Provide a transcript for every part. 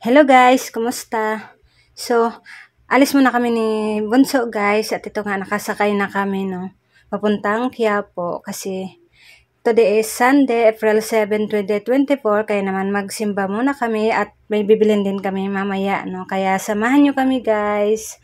Hello guys, kumusta? So, alis muna kami ni Bunso guys at ito nga nakasakay na kami no. Papuntang Quiapo kasi today is Sunday, April 7, 2024 kaya naman magsimba muna kami at may bibilin din kami mamaya no. Kaya samahan nyo kami guys.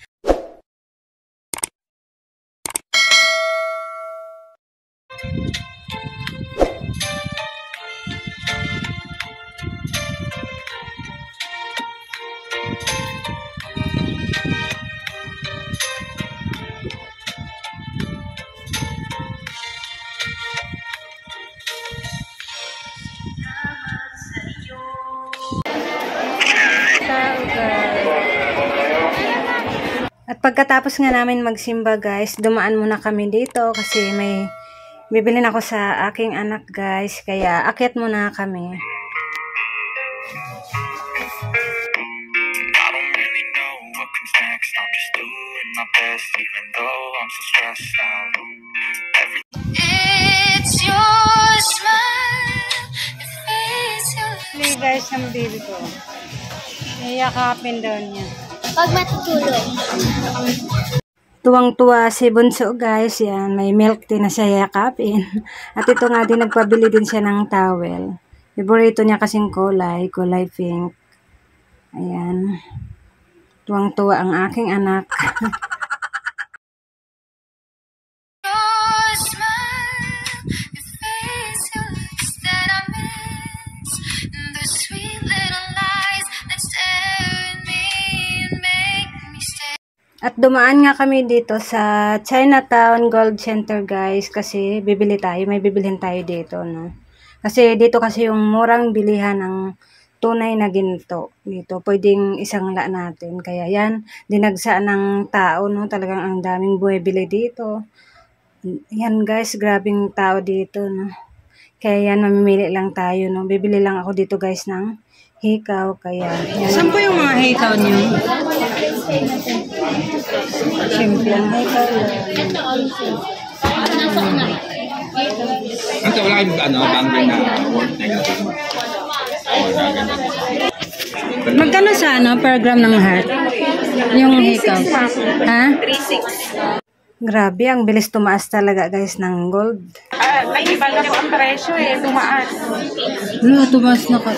At pagkatapos nga namin magsimba guys, dumaan muna kami dito kasi may bibilin ako sa aking anak guys. Kaya akyat muna kami. I'm just doing my best even though I'm so stressed out. It's your smile, your face, your Play guys ng baby ko. Iyakapin daw niya. Pag matutulog. Tuwang-tuwa si Bunso guys, yan, may milk din na siya yakapin. At ito nga din, nagpabili din siya ng towel. Favorito niya kasing kulay pink. Ayan. Tuwang-tuwa ang aking anak. At dumaan nga kami dito sa Chinatown Gold Center guys kasi bibili tayo, may bibilhin tayo dito no. Kasi dito kasi yung murang bilihan ng tunay na ginto dito. Pwedeng isangla natin. Kaya yan, dinagsaan ng tao no, talagang ang daming bumibili dito. Yan guys, grabing tao dito no. Kaya yan, mamimili lang tayo no. Bibili lang ako dito guys ng hikaw. Kaya yan. Saan po yung mga hikaw niyo? Siyempre, ang hikaw lang. Ito wala kayong bangger na negative. Magkano sa per gram ng heart? Yung hikaw. Ha? 3.6. Grabe, ang bilis tumaas talaga guys ng gold. May iba na po ang presyo tumaas. Tumaas na ka.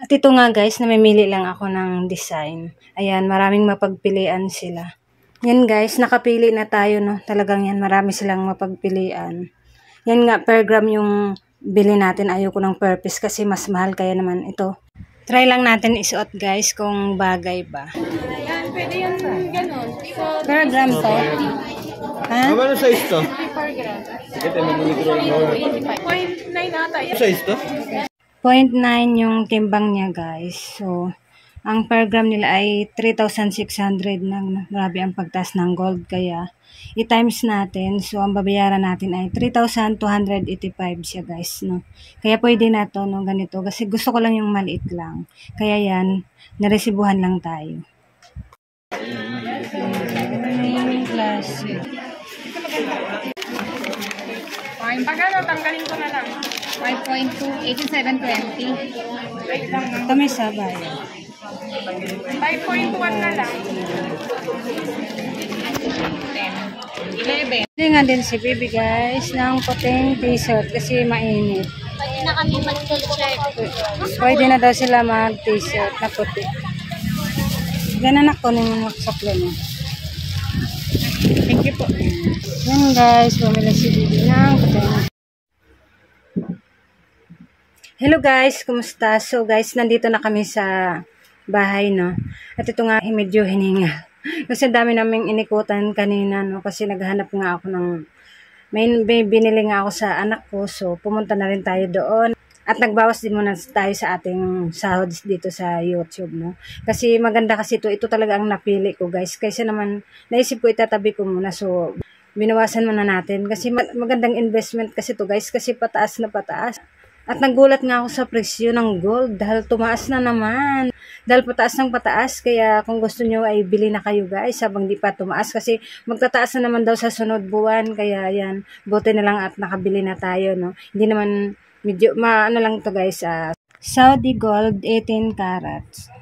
At ito nga guys, namimili lang ako ng design. Ayan, maraming mapagpilian sila. Yan guys, nakapili na tayo no. Talagang yan, marami silang mapagpilian. Yan nga, per gram yung bili natin. Ayoko ng per piece kasi mas mahal. Kaya naman ito. Try lang natin isuot guys kung bagay ba. Ayan, pwede yan ganun. Per gram to. Ha? Ano size to? Per gram. Sige, tayo mag-micro lang mo. 0.9 ata yan. Size to? 0.9 yung timbang niya guys. So, ang per gram nila ay 3,600 na. Grabe ang pagtaas ng gold. Kaya, i-times natin. So, ang babayaran natin ay 3,285 siya guys. No? Kaya pwede na to no, ganito. Kasi gusto ko lang yung maliit lang. Kaya yan, naresibuhan lang tayo. Classic. Fine. Pag ano, tanggalin ko na lang. 5.2, 87.20. Ito may sabay. 5.1 na lang. 11. Hindi nga din si Bibi guys ng puting t-shirt kasi mainit. Pwede na kami mag-t-shirt. Pwede na daw sila mag-t-shirt na puti. Ganun ako nung maksaklo niya. Thank you po. Yan guys, bumili si Bibi ng puting. Hello guys, kumusta? So guys, nandito na kami sa bahay no. At ito nga, medyo hininga. Kasi dami naming inikutan kanina no. Kasi naghanap nga ako ng, may binili nga ako sa anak ko. So pumunta na rin tayo doon. At nagbawas din muna tayo sa ating sahod dito sa YouTube no. Kasi maganda kasi ito talaga ang napili ko guys. Kaysa naman, naisip ko itatabi ko muna. So binawasan muna natin. Kasi magandang investment kasi to guys. Kasi pataas na pataas. At nagulat nga ako sa presyo ng gold dahil tumaas na naman. Dahil pataas ng pataas, kaya kung gusto nyo ay bili na kayo guys habang di pa tumaas. Kasi magtataas na naman daw sa sunod buwan. Kaya yan, buti na lang at nakabili na tayo. No? Hindi naman, medyo, ano lang to guys, Saudi Gold 18 carats.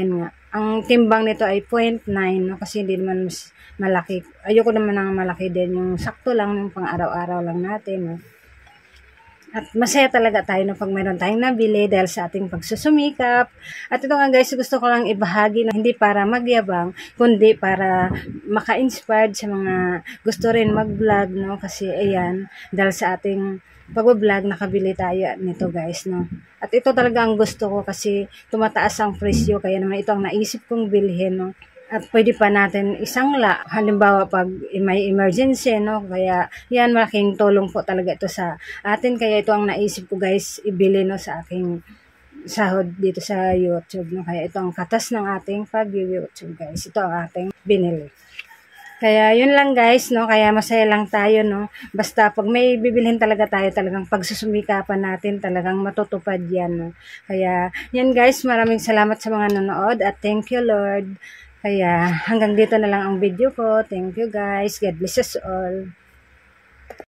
Yan nga. Ang timbang nito ay 0.9, no? Kasi hindi naman malaki. Ayoko naman ng malaki din. Yung sakto lang, yung pang araw-araw lang natin. No? At masaya talaga tayo na pag mayroon tayong nabili dahil sa ating pagsusumikap. At ito nga guys, gusto ko lang ibahagi na hindi para magyabang, kundi para maka-inspired sa mga gusto rin mag-vlog, no? Kasi ayan, dahil sa ating pag-vlog, nakabili tayo nito guys, no? At ito talaga ang gusto ko kasi tumataas ang presyo, kaya naman ito ang naisip kong bilhin, no? At pwede pa natin isangla, halimbawa pag may emergency, no? Kaya yan, malaking tulong po talaga ito sa atin. Kaya ito ang naisip ko guys, ibili, no, sa aking sahod dito sa YouTube, no? Kaya ito ang katas ng ating pag-YouTube guys. Ito ang ating binili. Kaya yun lang guys, no? Kaya masaya lang tayo, no? Basta pag may bibilhin talaga tayo, talagang pagsusumikapan natin, talagang matutupad yan, no? Kaya yan guys, maraming salamat sa mga nanonood at thank you Lord. Kaya hanggang dito na lang ang video ko. Thank you guys. God bless us all.